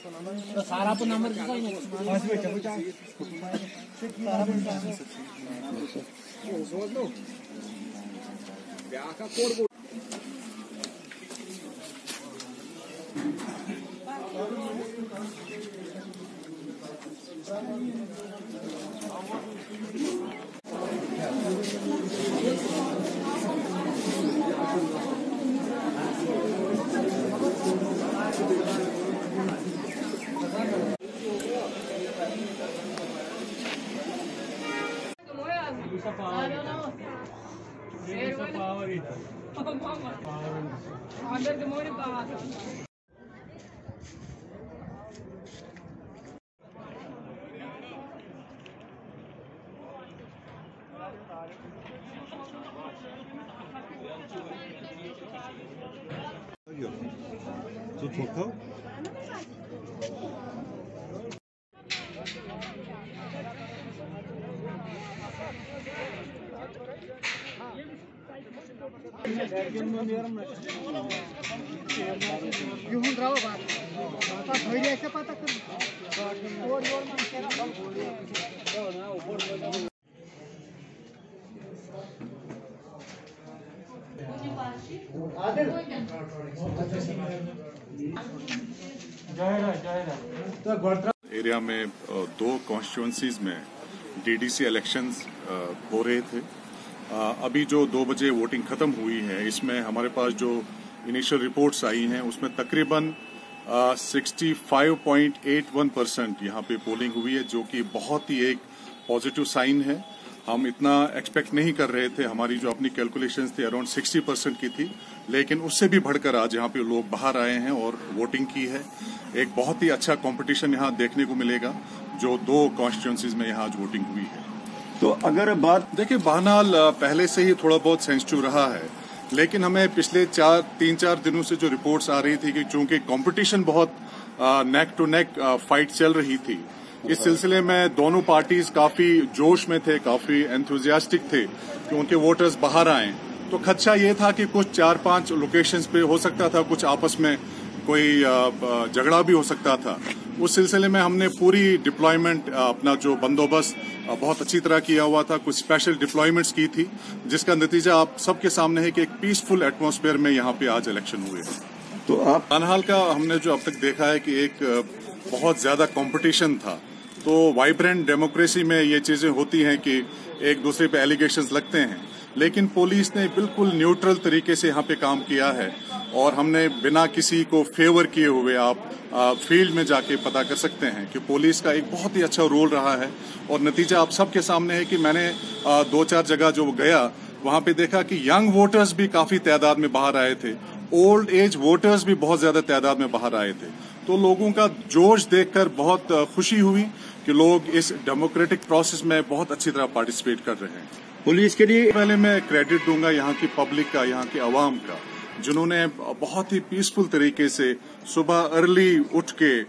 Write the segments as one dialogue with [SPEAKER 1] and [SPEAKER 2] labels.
[SPEAKER 1] सारा तो number
[SPEAKER 2] So total?
[SPEAKER 3] Area में दो कॉन्स्टिट्यूंसीज में डीडीसी इलेक्शंस हो रहे थे। अभी जो 2 बजे वोटिंग खत्म हुई है, इसमें हमारे पास जो इनिशियल रिपोर्ट्स आई हैं उसमें तकरीबन 65.81% यहाँ पे पोलिंग हुई है, जो कि बहुत ही एक पॉजिटिव साइन है। हम इतना एक्सपेक्ट नहीं कर रहे थे। हमारी जो अपनी कैलकुलेशंस थी अराउंड 60% की थी, लेकिन उससे भी बढ़कर आज यहाँ पे लोग बाहर आए हैं और वोटिंग की है। एक बहुत ही अच्छा कंपटीशन यहाँ देखने को मिलेगा, जो 2 कॉन्स्टिट्यूंसीज में यहाँ आज वोटिंग हुई है।
[SPEAKER 2] तो अगर बात
[SPEAKER 3] देखिए, बाहनाल पहले से ही थोड़ा बहुत सेंसिटिव रहा है, लेकिन हमें पिछले 3-4 दिनों से जो रिपोर्ट्स आ रही थी कि चूंकि कंपटीशन बहुत नेक टू नेक फाइट चल रही थी, इस सिलसिले में दोनों पार्टीज काफी जोश में थे, काफी एंथुजियास्टिक थे कि उनके वोटर्स बाहर आए। तो खदशा ये था कि कुछ 4-5 लोकेशंस पे हो सकता था कुछ आपस में कोई झगड़ा भी हो सकता था। उस सिलसिले में हमने पूरी डिप्लॉयमेंट, अपना जो बंदोबस्त बहुत अच्छी तरह किया हुआ था। कुछ स्पेशल डिप्लॉयमेंट्स की थी, जिसका नतीजा आप सबके सामने है कि एक पीसफुल एटमॉस्फेयर में यहाँ पे आज इलेक्शन हुए।
[SPEAKER 2] तो आप
[SPEAKER 3] बाहनाल का हमने जो अब तक देखा है कि एक बहुत ज्यादा कंपटीशन था। तो वाइब्रेंट डेमोक्रेसी में ये चीजें होती हैं कि एक दूसरे पे एलिगेशंस लगते हैं, लेकिन पुलिस ने बिल्कुल न्यूट्रल तरीके से यहाँ पे काम किया है और हमने बिना किसी को फेवर किए हुए, आप फील्ड में जाके पता कर सकते हैं कि पुलिस का एक बहुत ही अच्छा रोल रहा है। और नतीजा आप सबके सामने है कि मैंने 2-4 जगह जो गया वहां पे देखा कि यंग वोटर्स भी काफी तादाद में बाहर आए थे, ओल्ड एज वोटर्स भी बहुत ज्यादा तादाद में बाहर आए थे। तो लोगों का जोश देखकर बहुत खुशी हुई कि लोग इस डेमोक्रेटिक प्रोसेस में बहुत अच्छी तरह पार्टिसिपेट कर रहे हैं।
[SPEAKER 2] पुलिस के लिए
[SPEAKER 3] पहले मैं क्रेडिट दूंगा यहाँ की पब्लिक का, यहाँ की आवाम का, जिन्होंने बहुत ही पीसफुल तरीके से सुबह अर्ली उठ के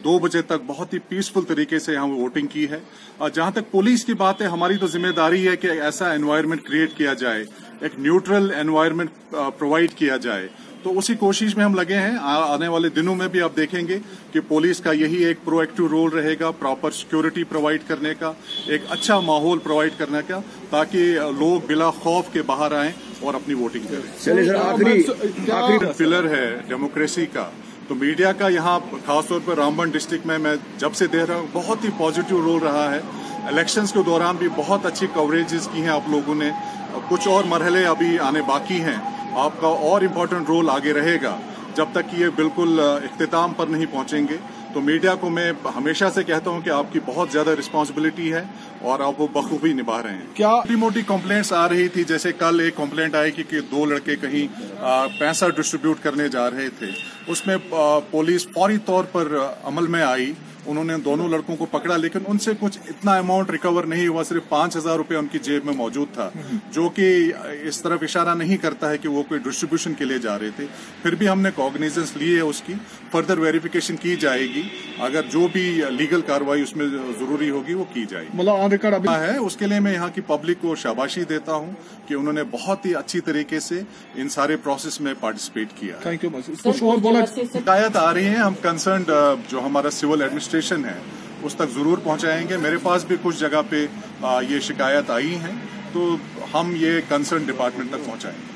[SPEAKER 3] 2 बजे तक बहुत ही पीसफुल तरीके से यहाँ वोटिंग की है। जहां तक पुलिस की बात है, हमारी तो जिम्मेदारी है कि ऐसा एनवायरनमेंट क्रिएट किया जाए, एक न्यूट्रल एनवायरनमेंट प्रोवाइड किया जाए। तो उसी कोशिश में हम लगे हैं। आने वाले दिनों में भी आप देखेंगे कि पुलिस का यही एक प्रोएक्टिव रोल रहेगा, प्रॉपर सिक्योरिटी प्रोवाइड करने का, एक अच्छा माहौल प्रोवाइड करने का, ताकि लोग बिला खौफ के बाहर आएं और अपनी वोटिंग करें।
[SPEAKER 2] चलिए सर, आखिरी
[SPEAKER 3] पिलर है डेमोक्रेसी का, तो मीडिया का यहाँ खासतौर पर रामबन डिस्ट्रिक्ट में मैं जब से देख रहा हूँ बहुत ही पॉजिटिव रोल रहा है। इलेक्शंस के दौरान भी बहुत अच्छी कवरेजेस की हैं आप लोगों ने। कुछ और मरहले अभी आने बाकी हैं, आपका और इम्पोर्टेंट रोल आगे रहेगा जब तक कि ये बिल्कुल इख्तिताम पर नहीं पहुंचेंगे। तो मीडिया को मैं हमेशा से कहता हूं कि आपकी बहुत ज्यादा रिस्पांसिबिलिटी है और आप वो बखूबी निभा रहे हैं। क्या छोटी मोटी कंप्लेंट्स आ रही थी, जैसे कल एक कंप्लेंट आई कि 2 लड़के कहीं पैसा डिस्ट्रीब्यूट करने जा रहे थे, उसमें पुलिस फौरी तौर पर अमल में आई उन्होंने दोनों लड़कों को पकड़ा, लेकिन उनसे कुछ इतना अमाउंट रिकवर नहीं हुआ, सिर्फ 5,000 रुपये उनकी जेब में मौजूद था, जो कि इस तरफ इशारा नहीं करता है कि वो कोई डिस्ट्रीब्यूशन के लिए जा रहे थे। फिर भी हमने कॉग्निजेंस ली है, उसकी फर्दर वेरिफिकेशन की जाएगी, अगर जो भी लीगल कार्रवाई उसमें जरूरी होगी वो की जाएगी।
[SPEAKER 1] मतलब ऑन रिकॉर्ड अभी
[SPEAKER 3] है, उसके लिए मैं यहाँ की पब्लिक को शाबाशी देता हूँ कि उन्होंने बहुत ही अच्छी तरीके से इन सारे प्रोसेस में पार्टिसिपेट किया है।
[SPEAKER 1] थैंक यू बस कुछ और बोला।
[SPEAKER 3] शिकायत आ रही है, हम कंसर्न जो हमारा सिविल एडमिनिस्ट्रेशन है उस तक जरूर पहुंचाएंगे। मेरे पास भी कुछ जगह पे ये शिकायत आई है, तो हम ये कंसर्न डिपार्टमेंट तक पहुंचाएंगे।